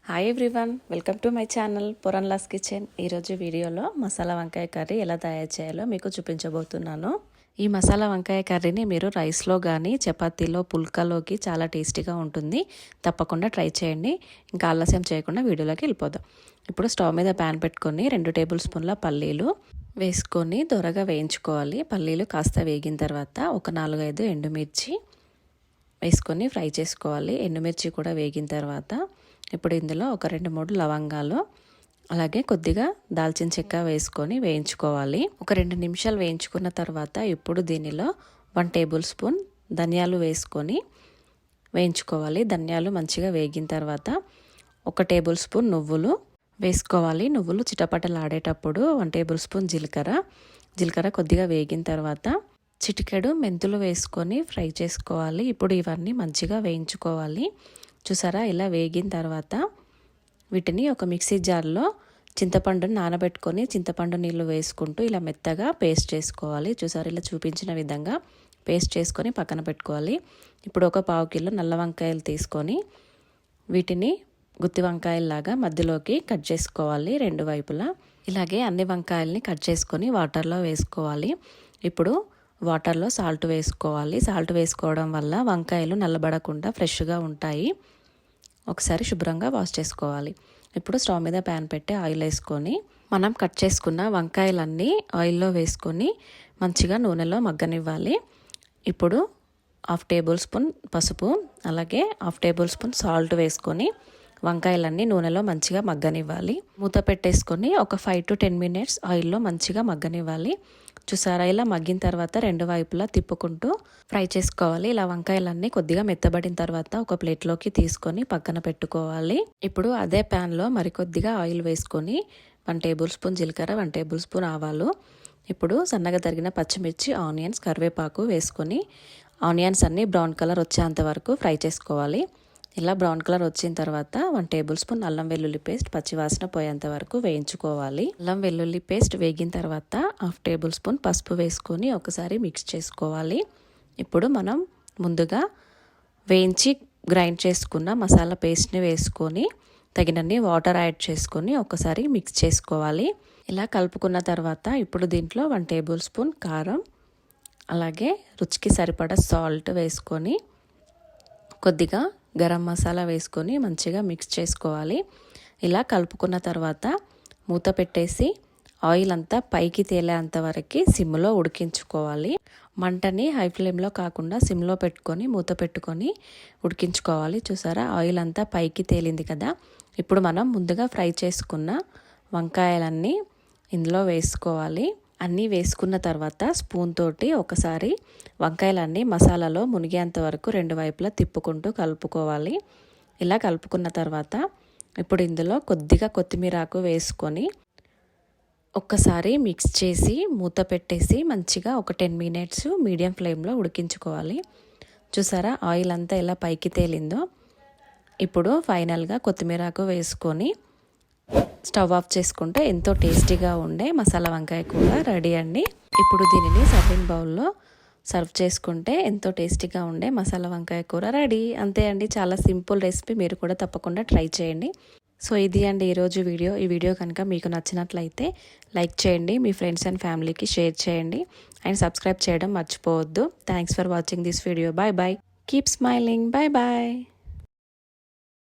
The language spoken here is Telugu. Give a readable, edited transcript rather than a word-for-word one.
Hi everyone, welcome to my channel పురన్లాస్ కిచెన్. ఈరోజు వీడియోలో మసాలా వంకాయ కర్రీ ఎలా తయారు చేయాలో మీకు చూపించబోతున్నాను. ఈ మసాలా వంకాయ కర్రీని మీరు రైస్లో కానీ చపాతీలో పుల్కాలోకి చాలా టేస్టీగా ఉంటుంది. తప్పకుండా ట్రై చేయండి. ఇంకా ఆలస్యం చేయకుండా వీడియోలోకి వెళ్ళిపోదాం. ఇప్పుడు స్టవ్ మీద ప్యాన్ పెట్టుకొని 2 టేబుల్ స్పూన్ల పల్లీలు వేసుకొని దొరగా వేయించుకోవాలి. పల్లీలు కాస్త వేగిన తర్వాత ఒక 4-5 ఎండుమిర్చి వేసుకొని ఫ్రై చేసుకోవాలి. ఎండుమిర్చి కూడా వేగిన తర్వాత ఇప్పుడు ఇందులో ఒక 2-3 లవంగాలు అలాగే కొద్దిగా దాల్చిన చెక్క వేసుకొని వేయించుకోవాలి. ఒక 2 నిమిషాలు వేయించుకున్న తర్వాత ఇప్పుడు దీనిలో 1 టేబుల్ స్పూన్ ధనియాలు వేసుకొని వేయించుకోవాలి. ధనియాలు మంచిగా వేగిన తర్వాత 1 టేబుల్ స్పూన్ నువ్వులు వేసుకోవాలి. నువ్వులు చిటపటలాడేటప్పుడు 1 టేబుల్ స్పూన్ జీలకర్ర కొద్దిగా వేగిన తర్వాత చిటికెడు మెంతులు వేసుకొని ఫ్రై చేసుకోవాలి. ఇప్పుడు ఇవన్నీ మంచిగా వేయించుకోవాలి. చూసారా, ఇలా వేగిన తర్వాత వీటిని ఒక మిక్సీ జార్లో చింతపండుని నానబెట్టుకొని చింతపండు నీళ్ళు వేసుకుంటూ ఇలా మెత్తగా పేస్ట్ చేసుకోవాలి. చూసారా, ఇలా చూపించిన విధంగా పేస్ట్ చేసుకొని పక్కన పెట్టుకోవాలి. ఇప్పుడు ఒక 1/2 కిలో నల్ల వంకాయలు తీసుకొని వీటిని గుత్తి వంకాయల్లాగా మధ్యలోకి కట్ చేసుకోవాలి 2 వైపులా. ఇలాగే అన్ని వంకాయల్ని కట్ చేసుకొని వాటర్లో వేసుకోవాలి. ఇప్పుడు వాటర్లో సాల్ట్ వేసుకోవాలి. సాల్ట్ వేసుకోవడం వల్ల వంకాయలు నల్లబడకుండా ఫ్రెష్గా ఉంటాయి. ఒకసారి శుభ్రంగా వాష్ చేసుకోవాలి. ఇప్పుడు స్టవ్ మీద ప్యాన్ పెట్టి ఆయిల్ వేసుకొని మనం కట్ చేసుకున్న వంకాయలన్నీ ఆయిల్లో వేసుకొని మంచిగా నూనెలో మగ్గనివ్వాలి. ఇప్పుడు 1/2 టేబుల్ స్పూన్ పసుపు అలాగే 1/2 టేబుల్ స్పూన్ సాల్ట్ వేసుకొని వంకాయలన్నీ నూనెలో మంచిగా మగ్గనివ్వాలి. మూత పెట్టేసుకొని ఒక 5 to 10 minutes ఆయిల్లో మంచిగా మగ్గనివ్వాలి. చూసారా, ఇలా మగ్గిన తర్వాత 2 వైపులా తిప్పుకుంటూ ఫ్రై చేసుకోవాలి. ఇలా వంకాయలన్నీ కొద్దిగా మెత్తబడిన తర్వాత ఒక ప్లేట్లోకి తీసుకొని పక్కన పెట్టుకోవాలి. ఇప్పుడు అదే ప్యాన్లో మరికొద్దిగా ఆయిల్ వేసుకొని 1 టేబుల్ స్పూన్ జీలకర్ర, 1 టేబుల్ స్పూన్ ఆవాలు, ఇప్పుడు సన్నగా తరిగిన పచ్చిమిర్చి, ఆనియన్స్, కరివేపాకు వేసుకొని ఆనియన్స్ అన్నీ బ్రౌన్ కలర్ వచ్చేంత వరకు ఫ్రై చేసుకోవాలి. ఇలా బ్రౌన్ కలర్ వచ్చిన తర్వాత 1 టేబుల్ స్పూన్ అల్లం వెల్లుల్లి పేస్ట్ పచ్చివాసన పోయేంత వరకు వేయించుకోవాలి. అల్లం వెల్లుల్లి పేస్ట్ వేగిన తర్వాత 1/2 టేబుల్ స్పూన్ పసుపు వేసుకొని ఒకసారి మిక్స్ చేసుకోవాలి. ఇప్పుడు మనం ముందుగా వేయించి గ్రైండ్ చేసుకున్న మసాలా పేస్ట్ని వేసుకొని తగినన్ని వాటర్ యాడ్ చేసుకొని ఒకసారి మిక్స్ చేసుకోవాలి. ఇలా కలుపుకున్న తర్వాత ఇప్పుడు దీంట్లో 1 టేబుల్ స్పూన్ కారం అలాగే రుచికి సరిపడా సాల్ట్ వేసుకొని కొద్దిగా గరం మసాలా వేసుకొని మంచిగా మిక్స్ చేసుకోవాలి. ఇలా కలుపుకున్న తర్వాత మూత పెట్టేసి ఆయిల్ అంతా పైకి తేలేంత వరకు సిమ్లో ఉడికించుకోవాలి. మంటని హై ఫ్లేమ్లో కాకుండా సిమ్లో పెట్టుకొని మూత పెట్టుకొని ఉడికించుకోవాలి. చూసారా, ఆయిల్ అంతా పైకి తేలింది కదా. ఇప్పుడు మనం ముందుగా ఫ్రై చేసుకున్న వంకాయలన్నీ ఇందులో వేసుకోవాలి. అన్నీ వేసుకున్న తర్వాత స్పూన్ తోటి ఒకసారి వంకాయలన్నీ మసాలాలో మునిగేంత వరకు 2 వైపులా తిప్పుకుంటూ కలుపుకోవాలి. ఇలా కలుపుకున్న తర్వాత ఇప్పుడు ఇందులో కొద్దిగా కొత్తిమీరాకు వేసుకొని ఒక్కసారి మిక్స్ చేసి మూత పెట్టేసి మంచిగా ఒక 10 minutes మీడియం ఫ్లేమ్లో ఉడికించుకోవాలి. చూసారా, ఆయిల్ అంతా ఎలా పైకి తేలిందో. ఇప్పుడు ఫైనల్గా కొత్తిమీరాకు వేసుకొని స్టవ్ ఆఫ్ చేసుకుంటే ఎంతో టేస్టీగా ఉండే మసాలా వంకాయ కూర రెడీ అండి. ఇప్పుడు దీనిని సర్వింగ్ బౌల్లో సర్వ్ చేసుకుంటే ఎంతో టేస్టీగా ఉండే మసాలా వంకాయ కూర రెడీ. అంతే అండి, చాలా సింపుల్ రెసిపీ. మీరు కూడా తప్పకుండా ట్రై చేయండి. సో ఇది అండి ఈరోజు వీడియో. ఈ వీడియో కనుక మీకు నచ్చినట్లయితే లైక్ చేయండి, మీ ఫ్రెండ్స్ అండ్ ఫ్యామిలీకి షేర్ చేయండి అండ్ సబ్స్క్రైబ్ చేయడం మర్చిపోవద్దు. Thanks for watching this video. Bye bye. Keep smiling. Bye bye.